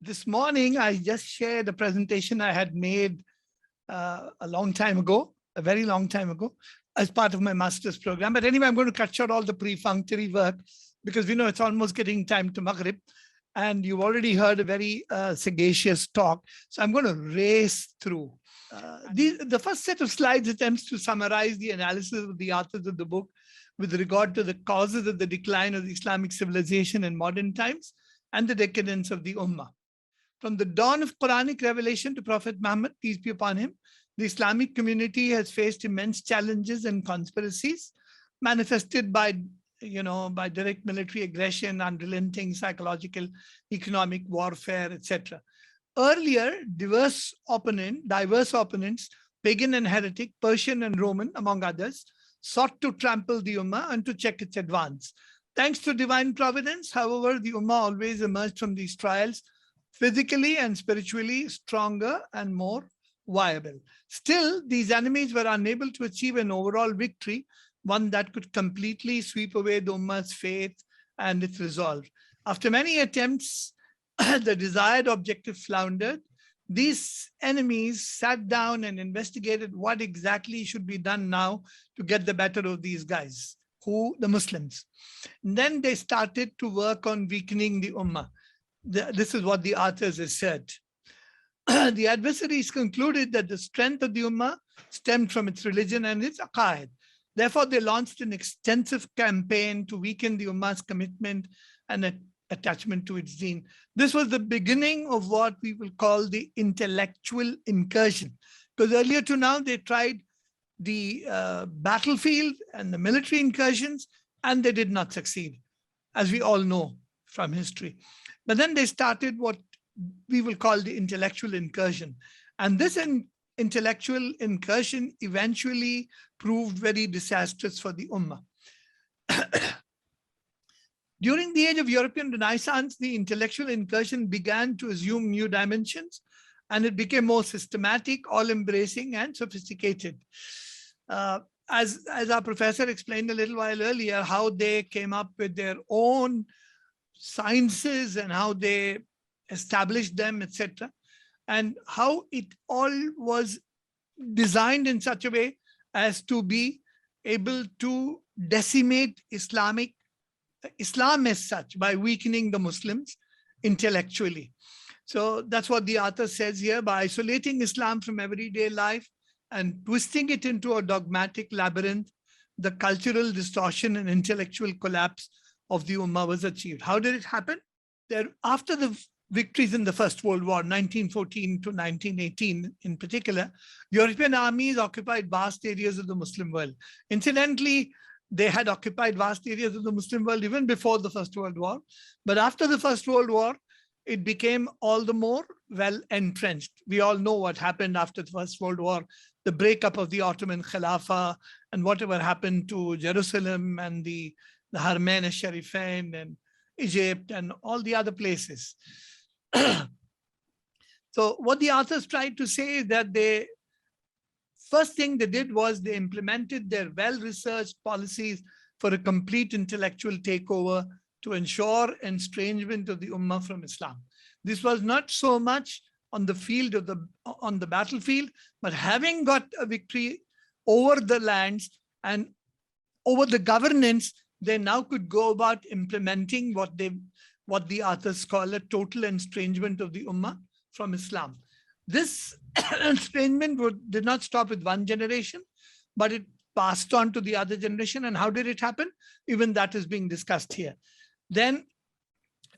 This morning, I just shared a presentation I had made a long time ago, a very long time ago, as part of my master's program. But anyway, I'm going to cut short all the perfunctory work because we know it's almost getting time to Maghrib. And you've already heard a very sagacious talk. So I'm going to race through. The first set of slides attempts to summarize the analysis of the authors of the book with regard to the causes of the decline of the Islamic civilization in modern times and the decadence of the Ummah. From the dawn of Quranic revelation to Prophet Muhammad, peace be upon him, the Islamic community has faced immense challenges and conspiracies manifested by direct military aggression, unrelenting psychological, economic warfare, etc. Earlier, diverse opponents, pagan and heretic, Persian and Roman, among others, sought to trample the Ummah and to check its advance. Thanks to divine providence, however, the Ummah always emerged from these trials physically and spiritually stronger and more viable. Still, these enemies were unable to achieve an overall victory, one that could completely sweep away the Ummah's faith and its resolve. After many attempts, the desired objective floundered. These enemies sat down and investigated what exactly should be done now to get the better of these guys, the Muslims. And then they started to work on weakening the Ummah. This is what the authors assert. The adversaries concluded that the strength of the Ummah stemmed from its religion and its aqaid. Therefore, they launched an extensive campaign to weaken the Ummah's commitment and attachment to its deen. This was the beginning of what we will call the intellectual incursion. Because earlier to now, they tried the battlefield and the military incursions, and they did not succeed, as we all know from history. But then they started what we will call the intellectual incursion. And this intellectual incursion eventually proved very disastrous for the Ummah. During the age of European Renaissance, the intellectual incursion began to assume new dimensions, and it became more systematic, all-embracing, and sophisticated. As our professor explained a little while earlier, how they came up with their own sciences and how they established them, etc., and how it all was designed in such a way as to be able to decimate Islam as such by weakening the Muslims intellectually. So that's what the author says here: by isolating Islam from everyday life and twisting it into a dogmatic labyrinth, the cultural distortion and intellectual collapse of the Ummah was achieved. How did it happen? After the victories in the First World War, 1914 to 1918 in particular, European armies occupied vast areas of the Muslim world. Incidentally, they had occupied vast areas of the Muslim world even before the First World War. But after the First World War, it became all the more well entrenched. We all know what happened after the First World War, the breakup of the Ottoman Khilafah and whatever happened to Jerusalem and the Haramain al-Sharifain and Egypt and all the other places. So what the authors tried to say is that first thing they did was they implemented their well-researched policies for a complete intellectual takeover to ensure estrangement of the Ummah from Islam. This was not so much on the field of on the battlefield, but having got a victory over the lands and over the governance, they now could go about implementing what the authors call a total estrangement of the Ummah from Islam. This estrangement did not stop with one generation, but it passed on to the other generation. And how did it happen? Even that is being discussed here. Then,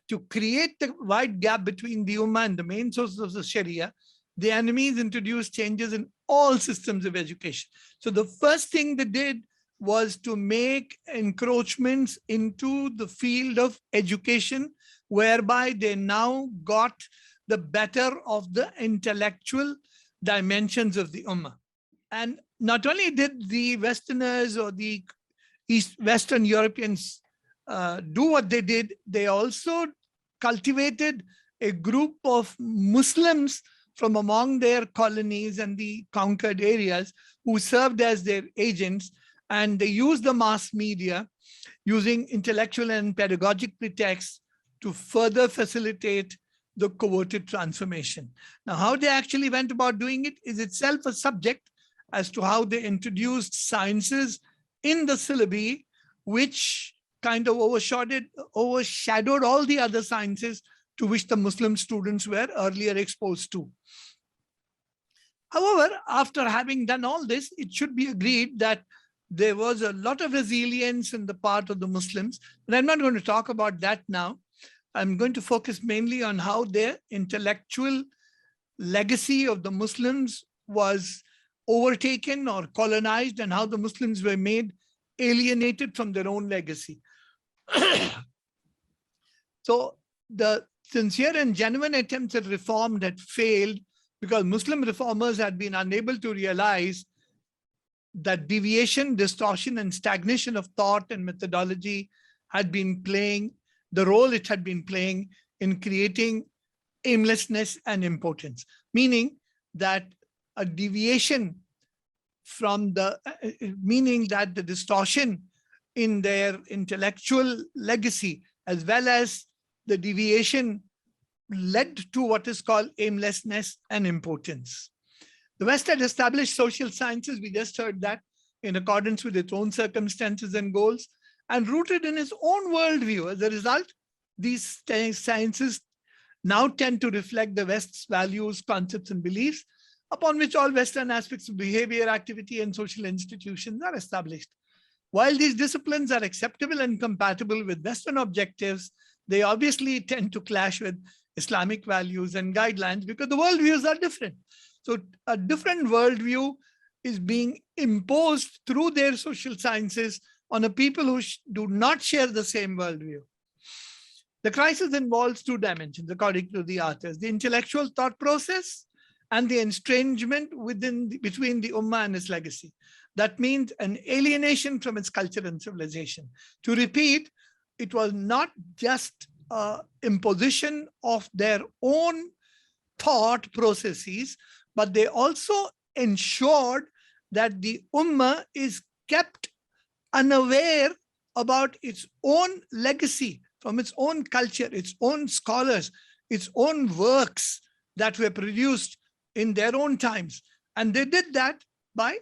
to create the wide gap between the Ummah and the main sources of the Sharia, the enemies introduced changes in all systems of education. So the first thing they did was to make encroachments into the field of education, whereby they now got the better of the intellectual dimensions of the Ummah. And not only did the Westerners or the Western Europeans do what they did, they also cultivated a group of Muslims from among their colonies and the conquered areas who served as their agents, and they used the mass media using intellectual and pedagogic pretexts to further facilitate the coveted transformation. Now, how they actually went about doing it is itself a subject as to how they introduced sciences in the syllabi, which kind of overshadowed all the other sciences to which the Muslim students were earlier exposed to. However, after having done all this, it should be agreed that there was a lot of resilience in the part of the Muslims, but I'm not going to talk about that now. I'm going to focus mainly on how their intellectual legacy of the Muslims was overtaken or colonized, and how the Muslims were made alienated from their own legacy. So the sincere and genuine attempts at reform had failed because Muslim reformers had been unable to realize that deviation, distortion, and stagnation of thought and methodology had been playing the role it had been playing in creating aimlessness and impotence, meaning that a deviation from the, meaning that the distortion in their intellectual legacy, as well as the deviation, led to what is called aimlessness and impotence. The West had established social sciences, we just heard that, in accordance with its own circumstances and goals, and rooted in its own worldview. As a result, these sciences now tend to reflect the West's values, concepts, and beliefs, upon which all Western aspects of behavior, activity, and social institutions are established. While these disciplines are acceptable and compatible with Western objectives, they obviously tend to clash with Islamic values and guidelines because the worldviews are different. So a different worldview is being imposed through their social sciences on a people who do not share the same worldview. The crisis involves two dimensions, according to the authors: the intellectual thought process and the estrangement between the Ummah and its legacy. That means an alienation from its culture and civilization. To repeat, it was not just imposition of their own thought processes, but they also ensured that the Ummah is kept unaware about its own legacy, from its own culture, its own scholars, its own works that were produced in their own times. And they did that by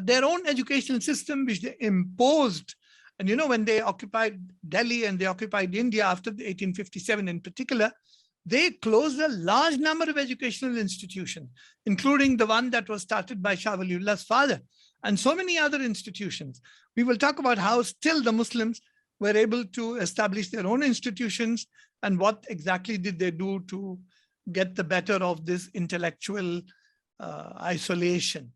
their own educational system, which they imposed. And you know, when they occupied Delhi and they occupied India after 1857 in particular, they closed a large number of educational institutions, including the one that was started by Shah Waliullah's father, and so many other institutions. We will talk about how still the Muslims were able to establish their own institutions and what exactly did they do to get the better of this intellectual isolation.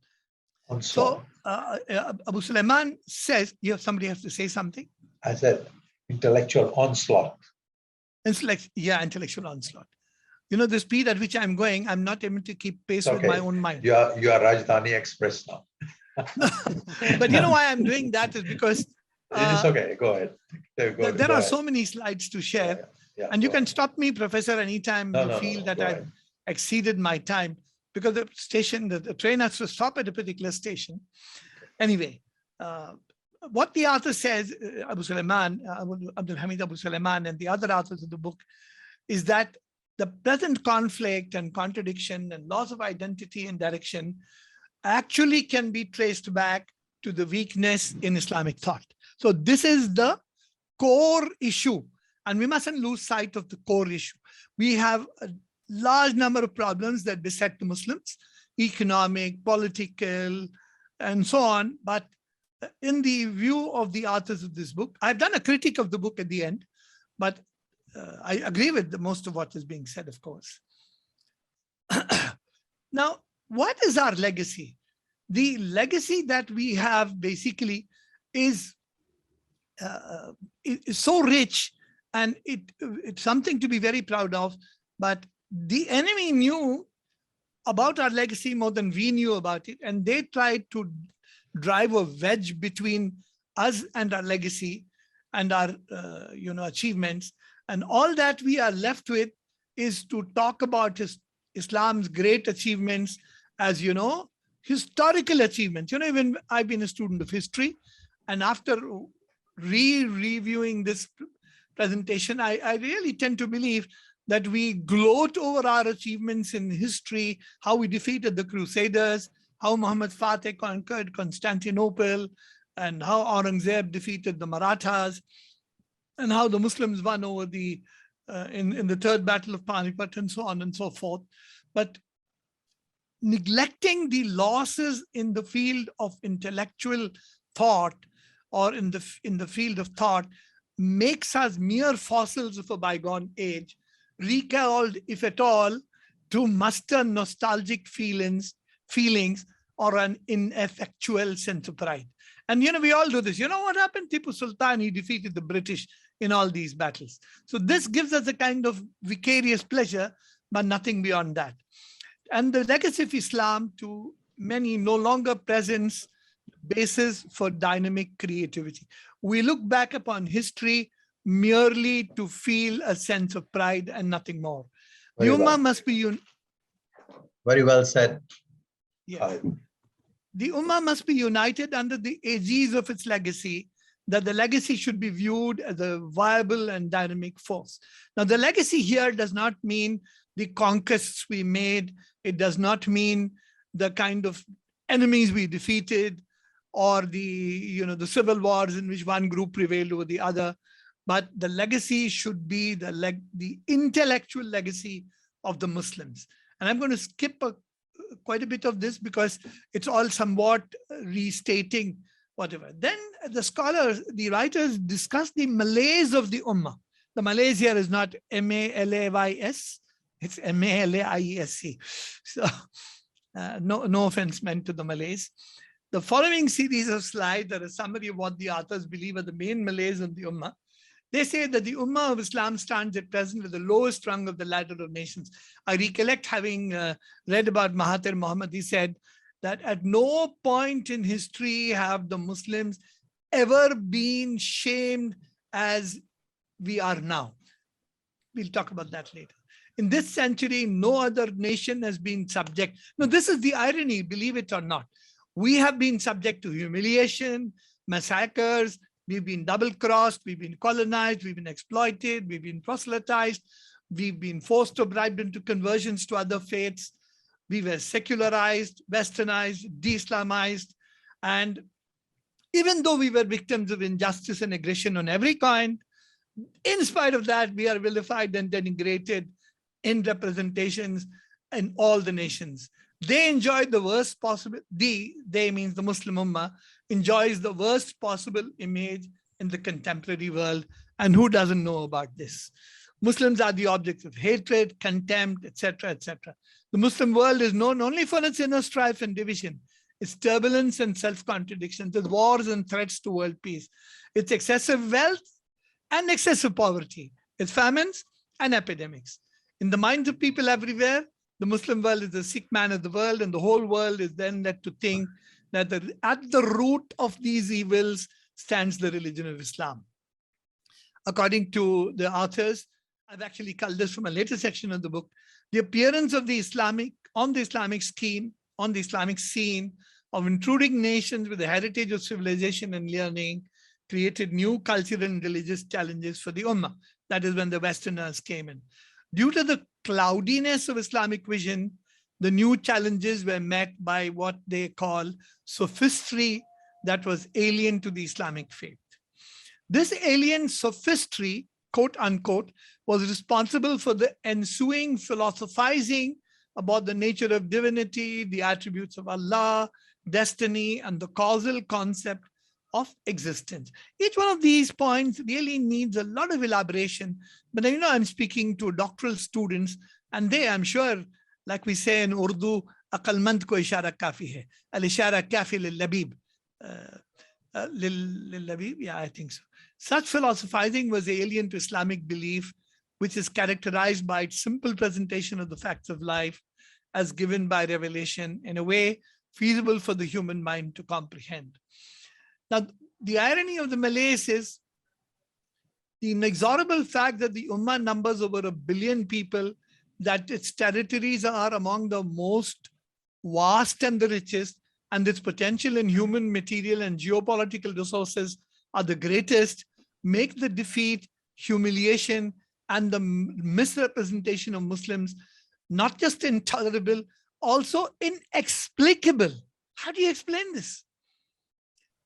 So Abu Sulayman says, somebody has to say something. I said intellectual onslaught. Intellectual onslaught. You know, the speed at which I'm going, I'm not able to keep pace with my own mind. You are Rajdhani Express now. But you know why I'm doing that is because it is okay. Go ahead. There are so many slides to share, and you can stop me, Professor, anytime you feel that I've exceeded my time, because the station, the train has to stop at a particular station. Anyway, what the author says, Abu Sulayman, Abdul Hameed Abu Sulayman, and the other authors of the book, is that the present conflict and contradiction and loss of identity and direction actually can be traced back to the weakness in Islamic thought. So this is the core issue, and we mustn't lose sight of the core issue. We have a large number of problems that beset the Muslims, economic, political, and so on. But in the view of the authors of this book, I've done a critique of the book at the end, but I agree with most of what is being said, of course. Now, what is our legacy? The legacy that we have basically is so rich, and it's something to be very proud of, but the enemy knew about our legacy more than we knew about it, and they tried to drive a wedge between us and our legacy and our achievements. And all that we are left with is to talk about Islam's great achievements as, historical achievements. Even I've been a student of history, and after reviewing this presentation, I really tend to believe that we gloat over our achievements in history, how we defeated the Crusaders, how Muhammad Fateh conquered Constantinople, and how Aurangzeb defeated the Marathas, and how the Muslims won over the in the Third Battle of Panipat, and so on and so forth. But neglecting the losses in the field of intellectual thought, or in the field of thought, makes us mere fossils of a bygone age, recalled, if at all, to muster nostalgic feelings or an ineffectual sense of pride. And we all do this. You know what happened? Tipu Sultan, he defeated the British in all these battles. So this gives us a kind of vicarious pleasure, but nothing beyond that. And the legacy of Islam to many no longer presents basis for dynamic creativity. We look back upon history merely to feel a sense of pride and nothing more. The Ummah must be very well said. Yes. The Ummah must be united under the aegis of its legacy, that the legacy should be viewed as a viable and dynamic force. Now, the legacy here does not mean the conquests we made. It does not mean the kind of enemies we defeated, or the civil wars in which one group prevailed over the other. But the legacy should be the intellectual legacy of the Muslims. And I'm going to skip quite a bit of this because it's all somewhat restating whatever. Then the scholars, the writers discuss the malaise of the Ummah. The malaise here is not M-A-L-A-Y-S, it's M-A-L-A-I-E-S-C. So no offense meant to the malaise. The following series of slides are a summary of what the authors believe are the main malaise of the Ummah. They say that the Ummah of Islam stands at present at the lowest rung of the ladder of nations. I recollect having read about Mahathir Mohamad. He said that at no point in history have the Muslims ever been shamed as we are now. We'll talk about that later. In this century, no other nation has been subject. Now, this is the irony, believe it or not. We have been subject to humiliation, massacres. We've been double-crossed, we've been colonized, we've been exploited, we've been proselytized, we've been forced to bribe into conversions to other faiths. We were secularized, westernized, de-Islamized. And even though we were victims of injustice and aggression on every kind, in spite of that, we are vilified and denigrated in representations in all the nations. They enjoyed the worst possible, they means the Muslim Ummah, enjoys the worst possible image in the contemporary world. And who doesn't know about this? Muslims are the objects of hatred, contempt, etc., etc. The Muslim world is known only for its inner strife and division, its turbulence and self-contradictions, its wars and threats to world peace, its excessive wealth and excessive poverty, its famines and epidemics. In the minds of people everywhere, the Muslim world is the sick man of the world, and the whole world is then led to think that at the root of these evils stands the religion of Islam. According to the authors, I've actually culled this from a later section of the book, the appearance of the Islamic scene of intruding nations with a heritage of civilization and learning created new cultural and religious challenges for the Ummah. That is when the Westerners came in. Due to the cloudiness of Islamic vision, the new challenges were met by what they call sophistry that was alien to the Islamic faith. This alien sophistry, quote unquote, was responsible for the ensuing philosophizing about the nature of divinity, the attributes of Allah, destiny, and the causal concept of existence. Each one of these points really needs a lot of elaboration, but I'm speaking to doctoral students, and they, I'm sure, like we say in Urdu, aqalmand ko ishara kafi hai, al-ishara kafi lil-labib. Lil-labib, yeah, I think so. Such philosophizing was alien to Islamic belief, which is characterized by its simple presentation of the facts of life as given by revelation in a way feasible for the human mind to comprehend. Now, the irony of the malaise is the inexorable fact that the Ummah numbers over 1 billion people, that its territories are among the most vast and the richest, and its potential in human, material, and geopolitical resources are the greatest, make the defeat humiliation, and the misrepresentation of Muslims, not just intolerable, also inexplicable. How do you explain this?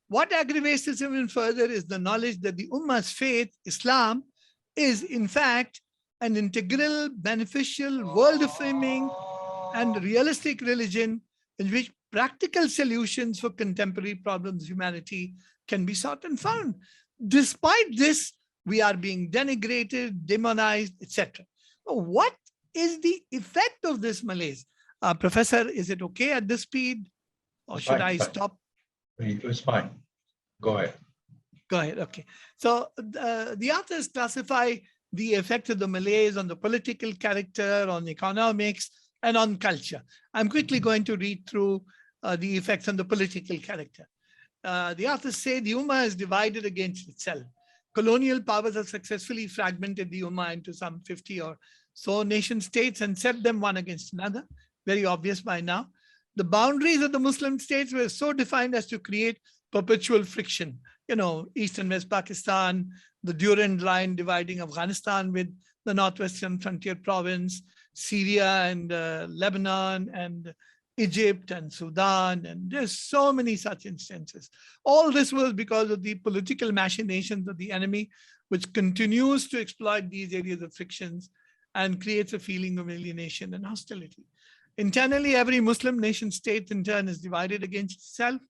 What aggravates this even further is the knowledge that the Ummah's faith, Islam, is in fact an integral, beneficial, world-affirming, and realistic religion in which practical solutions for contemporary problems of humanity can be sought and found. Despite this, we are being denigrated, demonized, etc. What is the effect of this malaise? Professor, is it okay at this speed, or should I stop? It's fine. Go ahead. Go ahead. Okay. So the authors classify the effect of the malaise on the political character, on economics, and on culture. I'm quickly going to read through the effects on the political character. The authors say the Ummah is divided against itself. Colonial powers have successfully fragmented the Ummah into some 50 or so nation states and set them one against another. Very obvious by now. The boundaries of the Muslim states were so defined as to create perpetual friction. You know, East and West Pakistan, the Durand line dividing Afghanistan with the Northwestern Frontier Province, Syria and Lebanon and Egypt and Sudan, and there's so many such instances. All this was because of the political machinations of the enemy, which continues to exploit these areas of frictions and creates a feeling of alienation and hostility. Internally, every Muslim nation state in turn is divided against itself,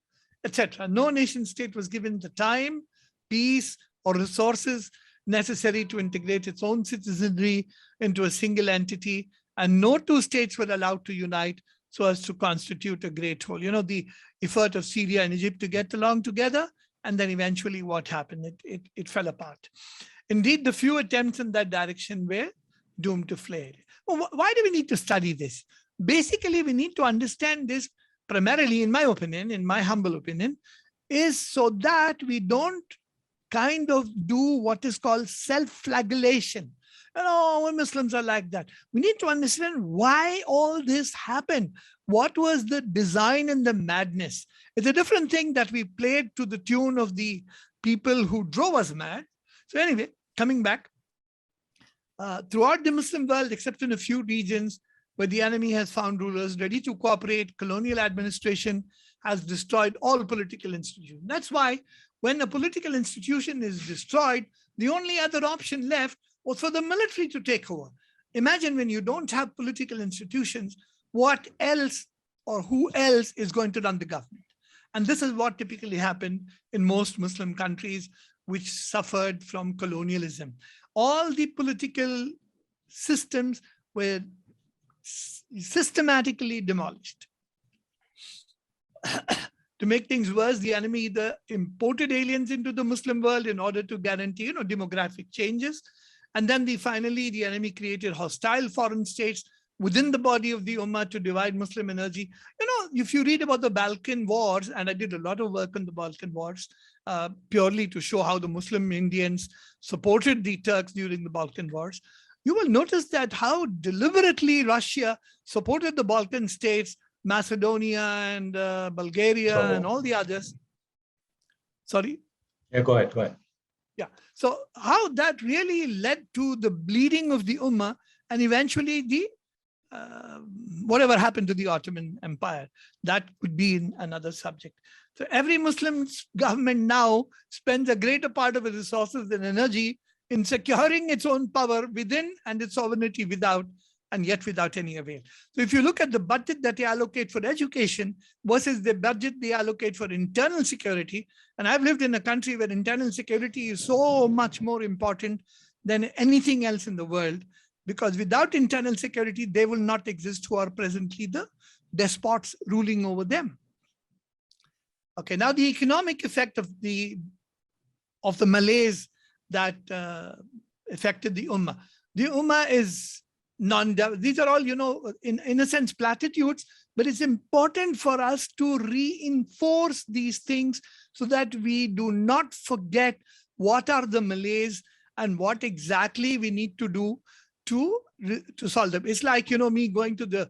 etc. No nation state was given the time, peace, or resources necessary to integrate its own citizenry into a single entity, and no two states were allowed to unite so as to constitute a great whole. You know, the effort of Syria and Egypt to get along together, and then eventually what happened? It fell apart. Indeed, the few attempts in that direction were doomed to fail. Well, why do we need to study this? Basically, we need to understand this primarily, in my opinion, in my humble opinion, is so that we don't kind of do what is called self-flagellation. You know, when Muslims are like that, we need to understand why all this happened. What was the design and the madness? It's a different thing that we played to the tune of the people who drove us mad. So anyway, coming back, throughout the Muslim world, except in a few regions where the enemy has found rulers ready to cooperate, colonial administration has destroyed all political institutions. That's why when a political institution is destroyed, the only other option left was for the military to take over. Imagine when you don't have political institutions, what else or who else is going to run the government? And this is what typically happened in most Muslim countries which suffered from colonialism. All the political systems were systematically demolished. To make things worse, the enemy either imported aliens into the Muslim world in order to guarantee, you know, demographic changes. And then finally, the enemy created hostile foreign states within the body of the Ummah to divide Muslim energy. You know, if you read about the Balkan Wars, and I did a lot of work on the Balkan Wars, purely to show how the Muslim Indians supported the Turks during the Balkan Wars, you will notice that how deliberately Russia supported the Balkan states, Macedonia and Bulgaria and all the others. Sorry? Yeah, go ahead, go ahead. Yeah, so how that really led to the bleeding of the Ummah and eventually the whatever happened to the Ottoman Empire. That could be another subject. So every Muslim government now spends a greater part of its resources and energy in securing its own power within and its sovereignty without, and yet without any avail. So if you look at the budget that they allocate for education versus the budget they allocate for internal security, and I've lived in a country where internal security is so much more important than anything else in the world, because without internal security, they will not exist who are presently the despots ruling over them. Okay, now the economic effect of the malaise that affected the Ummah. The Ummah is these are all, you know, in a sense, platitudes, but it's important for us to reinforce these things so that we do not forget what are the malaise and what exactly we need to do to solve them. It's like, you know, me going to the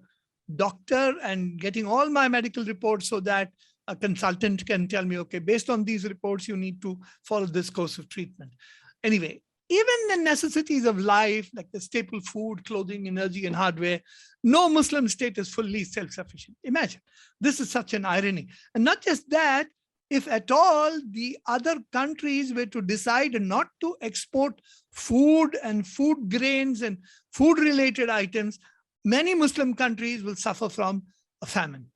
doctor and getting all my medical reports so that a consultant can tell me, okay, based on these reports, you need to follow this course of treatment. Anyway, even the necessities of life, like the staple food, clothing, energy, and hardware, no Muslim state is fully self-sufficient. Imagine, this is such an irony. And not just that, if at all the other countries were to decide not to export food and food grains and food-related items, many Muslim countries will suffer from a famine.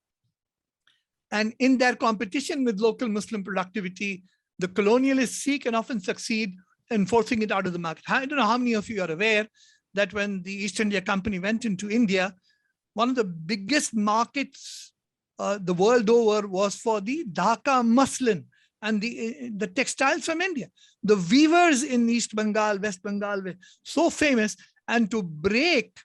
And in their competition with local Muslim productivity, the colonialists seek and often succeed in forcing it out of the market. I don't know how many of you are aware that when the East India Company went into India, one of the biggest markets the world over was for the Dhaka muslin and the textiles from India. The weavers in East Bengal, West Bengal were so famous, and to break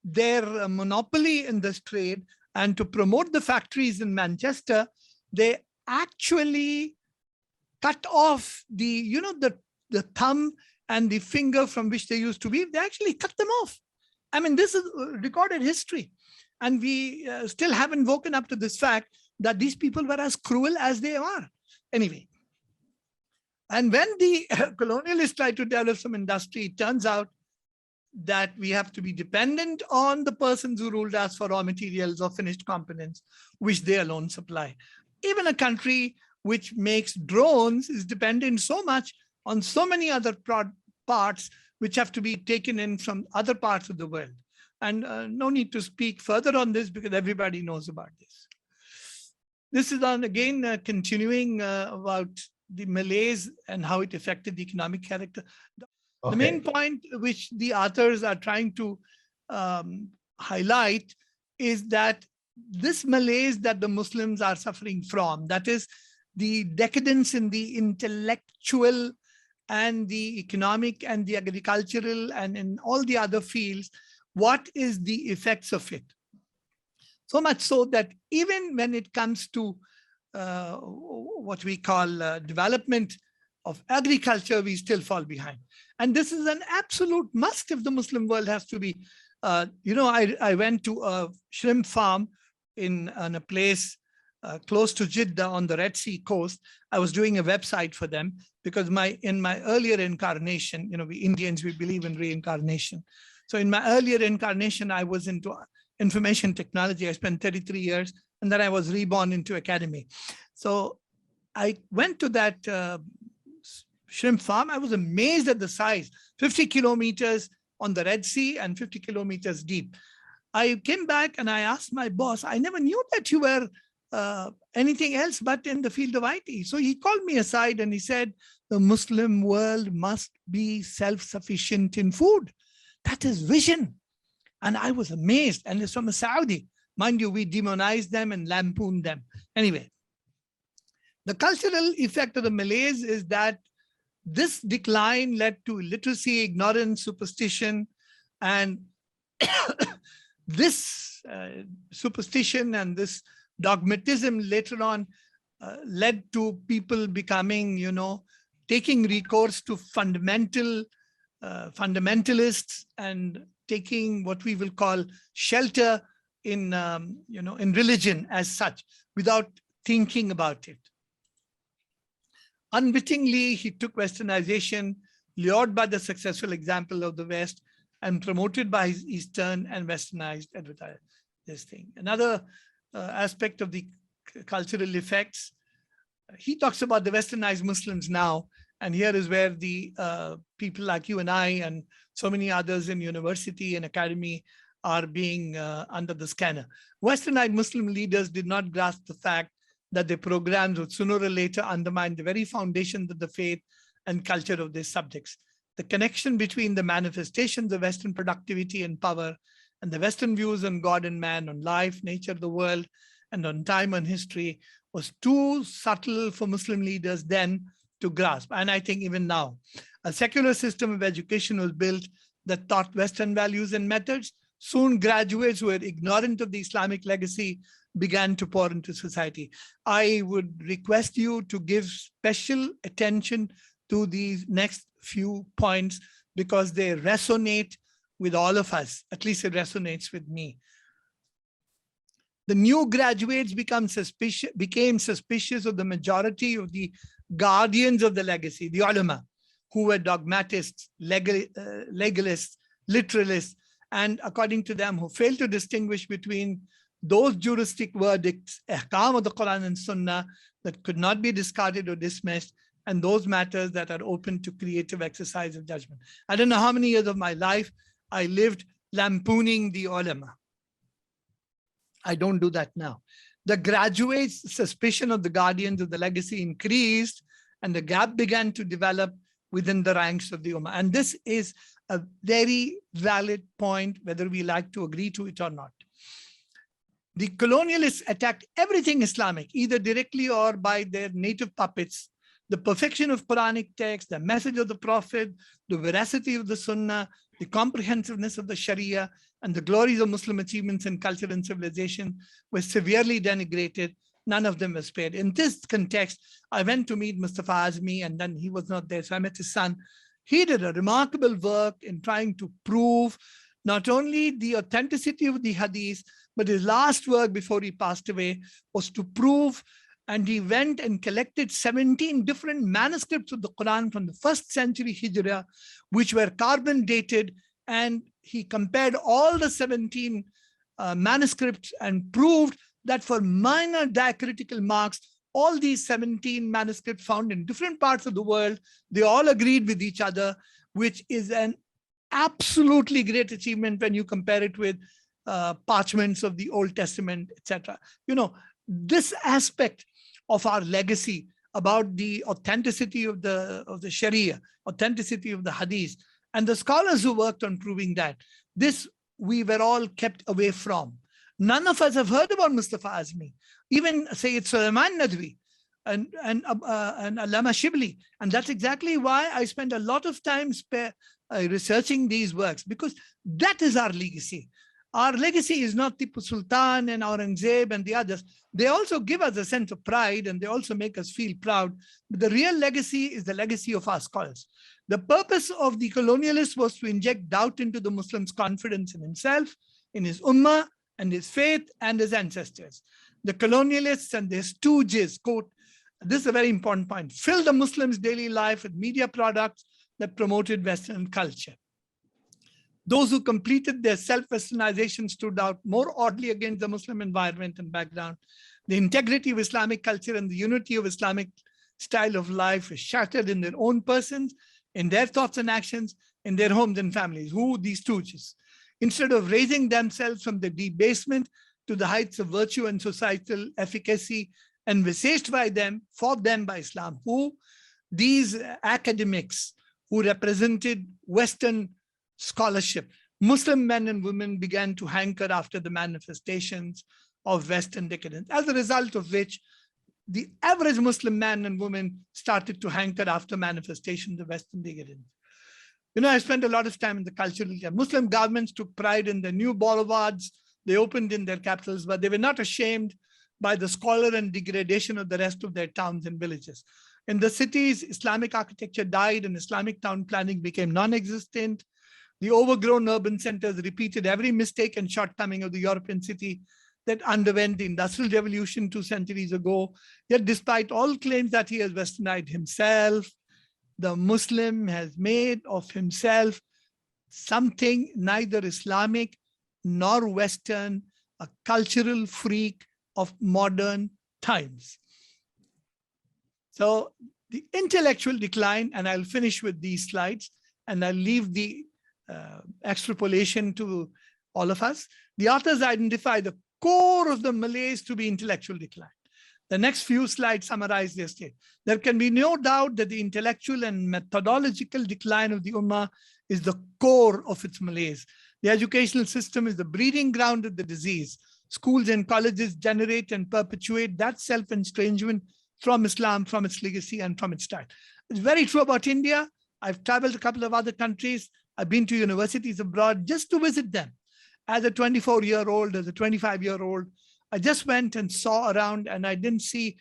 their monopoly in this trade and to promote the factories in Manchester, they actually cut off the thumb and the finger from which they used to weave. They actually cut them off. I mean, this is recorded history. And we still haven't woken up to this fact that these people were as cruel as they are. Anyway, and when the colonialists tried to develop some industry, it turns out that we have to be dependent on the persons who ruled us for raw materials or finished components, which they alone supply. Even a country which makes drones is dependent so much on so many other parts which have to be taken in from other parts of the world. And no need to speak further on this because everybody knows about this. This is on again continuing about the Malaise and how it affected the economic character. The main point which the authors are trying to highlight is that this malaise that the Muslims are suffering from, that is the decadence in the intellectual and the economic and the agricultural and in all the other fields, what is the effects of it? So much so that even when it comes to what we call development of agriculture, we still fall behind. And this is an absolute must if the Muslim world has to be, I went to a shrimp farm in a place close to Jeddah on the Red Sea coast. I was doing a website for them because in my earlier incarnation, we Indians, we believe in reincarnation. So in my earlier incarnation, I was into information technology. I spent 33 years, and then I was reborn into academy. So I went to that shrimp farm. I was amazed at the size, 50 kilometers on the Red Sea and 50 kilometers deep. I came back and I asked my boss, I never knew that you were anything else but in the field of IT. So he called me aside and he said, the Muslim world must be self-sufficient in food. That is vision. And I was amazed. And it's from a Saudi. Mind you, we demonize them and lampoon them. Anyway, the cultural effect of the Malaise is that this decline led to illiteracy, ignorance, superstition, and this superstition and this dogmatism later on led to people becoming, taking recourse to fundamentalists and taking what we will call shelter in, in religion as such, without thinking about it. Unwittingly, he took Westernization, lured by the successful example of the West, and promoted by his Eastern and Westernized this thing. Another aspect of the cultural effects, he talks about the Westernized Muslims now, and here is where the people like you and I and so many others in university and academy are being under the scanner. Westernized Muslim leaders did not grasp the fact that their programs would sooner or later undermine the very foundations of the faith and culture of their subjects. The connection between the manifestations of Western productivity and power and the Western views on God and man, on life, nature, the world, and on time and history was too subtle for Muslim leaders then to grasp. And I think even now, a secular system of education was built that taught Western values and methods. Soon graduates who were ignorant of the Islamic legacy began to pour into society. I would request you to give special attention to these next few points because they resonate with all of us. At least it resonates with me. The new graduates became suspicious of the majority of the guardians of the legacy, the ulama, who were dogmatists, legalists, literalists, and according to them, who failed to distinguish between those juristic verdicts, ahkam of the Quran and Sunnah, that could not be discarded or dismissed, and those matters that are open to creative exercise of judgment. I don't know how many years of my life I lived lampooning the ulama. I don't do that now. The graduates' suspicion of the guardians of the legacy increased, and the gap began to develop within the ranks of the Ummah. And this is a very valid point, whether we like to agree to it or not. The colonialists attacked everything Islamic, either directly or by their native puppets. The perfection of Quranic text, the message of the Prophet, the veracity of the Sunnah, the comprehensiveness of the Sharia, and the glories of Muslim achievements in culture and civilization were severely denigrated. None of them were spared. In this context, I went to meet Mustafa Azmi, and then he was not there, so I met his son. He did a remarkable work in trying to prove not only the authenticity of the hadith, but his last work before he passed away was to prove, and he went and collected 17 different manuscripts of the Quran from the 1st century Hijrah, which were carbon dated, and he compared all the 17 manuscripts and proved that for minor diacritical marks, all these 17 manuscripts found in different parts of the world, they all agreed with each other, which is an absolutely great achievement when you compare it with parchments of the Old Testament, etc. You know, this aspect of our legacy about the authenticity of the Sharia, authenticity of the Hadith, and the scholars who worked on proving that, this we were all kept away from. None of us have heard about Mustafa Azmi, even Sayyid Sulaiman Nadwi and Allama Shibli. And that's exactly why I spend a lot of time researching these works, because that is our legacy. Our legacy is not Tipu Sultan and Aurangzeb and the others. They also give us a sense of pride, and they also make us feel proud. But the real legacy is the legacy of our scholars. The purpose of the colonialists was to inject doubt into the Muslim's confidence in himself, in his ummah, and his faith, and his ancestors. The colonialists and their stooges, quote, this is a very important point, filled the Muslims' daily life with media products that promoted Western culture. Those who completed their self-westernization stood out more oddly against the Muslim environment and background. The integrity of Islamic culture and the unity of Islamic style of life is shattered in their own persons, in their thoughts and actions, in their homes and families. Who? These stooges. Instead of raising themselves from the debasement to the heights of virtue and societal efficacy envisaged by them, for them by Islam. Who? These academics who represented Western scholarship. Muslim men and women began to hanker after the manifestations of Western decadence, as a result of which the average Muslim man and woman started to hanker after manifestations of Western decadence. You know, I spent a lot of time in the cultural area. Muslim governments took pride in the new boulevards they opened in their capitals, but they were not ashamed by the squalor and degradation of the rest of their towns and villages. In the cities, Islamic architecture died and Islamic town planning became non-existent. The overgrown urban centers repeated every mistake and shortcoming of the European city that underwent the Industrial Revolution 2 centuries ago. Yet despite all claims that he has westernized himself, the Muslim has made of himself something neither Islamic nor Western, a cultural freak of modern times. So the intellectual decline, and I'll finish with these slides, and I'll leave the extrapolation to all of us. The authors identify the core of the Malaise to be intellectual decline. The next few slides summarize their state. There can be no doubt that the intellectual and methodological decline of the Ummah is the core of its malaise. The educational system is the breeding ground of the disease. Schools and colleges generate and perpetuate that self-estrangement from Islam, from its legacy, and from its style. It's very true about India. I've traveled a couple of other countries. I've been to universities abroad just to visit them. As a 24-year-old, as a 25-year-old, I just went and saw around, and I didn't see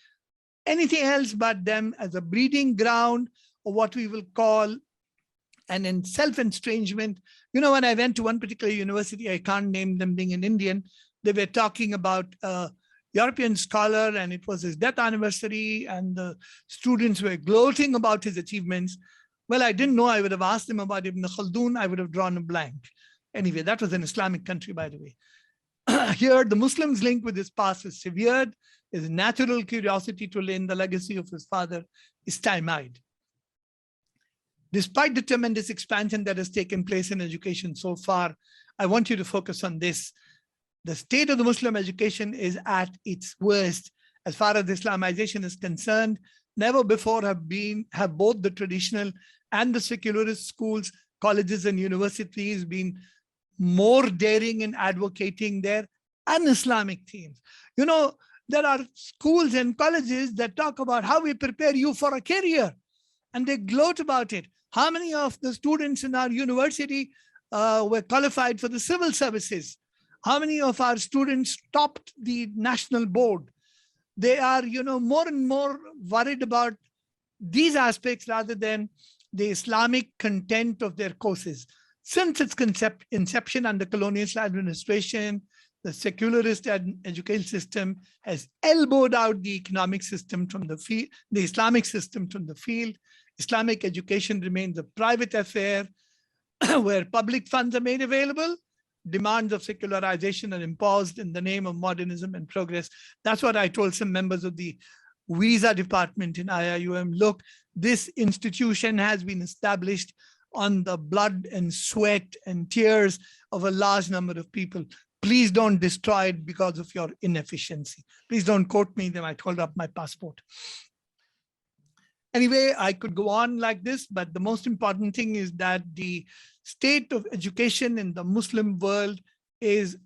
anything else but them as a breeding ground of what we will call an self-estrangement. You know, when I went to one particular university, I can't name them being an Indian, they were talking about a European scholar, and it was his death anniversary, and the students were gloating about his achievements. Well, I didn't know. I would have asked him about Ibn Khaldun. I would have drawn a blank. Anyway, that was an Islamic country, by the way. Here, the Muslims' link with his past is severed. His natural curiosity to learn the legacy of his father is stymied. Despite the tremendous expansion that has taken place in education so far, I want you to focus on this. The state of the Muslim education is at its worst. As far as Islamization is concerned, never before have both the traditional and the secularist schools, colleges, and universities been more daring in advocating their un-Islamic themes. You know, there are schools and colleges that talk about how we prepare you for a career, and they gloat about it. How many of the students in our university were qualified for the civil services? How many of our students topped the national board? They are, you know, more and more worried about these aspects rather than the Islamic content of their courses. Since its inception under colonial administration, the secularist education system has elbowed out the economic system from the field, the Islamic system from the field. Islamic education remains a private affair where public funds are made available. Demands of secularization are imposed in the name of modernism and progress. That's what I told some members of the visa department in IIUM. Look, this institution has been established on the blood and sweat and tears of a large number of people. Please don't destroy it because of your inefficiency. Please don't quote me, then I hold up my passport. Anyway, I could go on like this, but the most important thing is that the state of education in the Muslim world is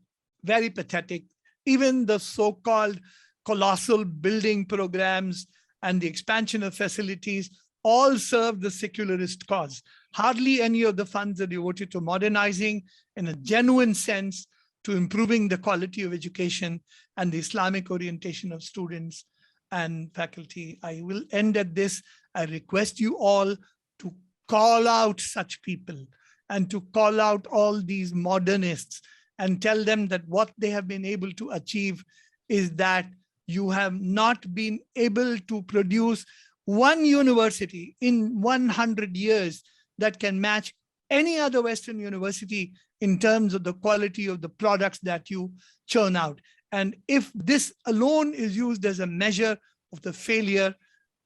very pathetic. Even the so-called colossal building programs and the expansion of facilities all serve the secularist cause. Hardly any of the funds are devoted to modernizing in a genuine sense, to improving the quality of education and the Islamic orientation of students and faculty. I will end at this. I request you all to call out such people and to call out all these modernists and tell them that what they have been able to achieve is that you have not been able to produce one university in 100 years that can match any other Western university in terms of the quality of the products that you churn out. And if this alone is used as a measure of the failure,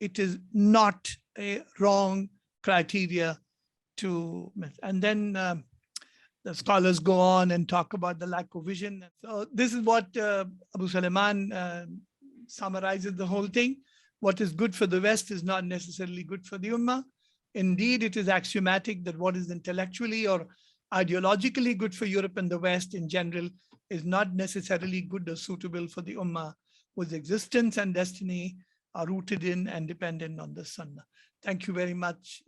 it is not a wrong criteria to, and then the scholars go on and talk about the lack of vision. So this is what Abu Sulayman summarizes the whole thing. What is good for the West is not necessarily good for the Ummah. Indeed, it is axiomatic that what is intellectually or ideologically good for Europe and the West in general is not necessarily good or suitable for the Ummah, whose existence and destiny are rooted in and dependent on the Sunnah. Thank you very much.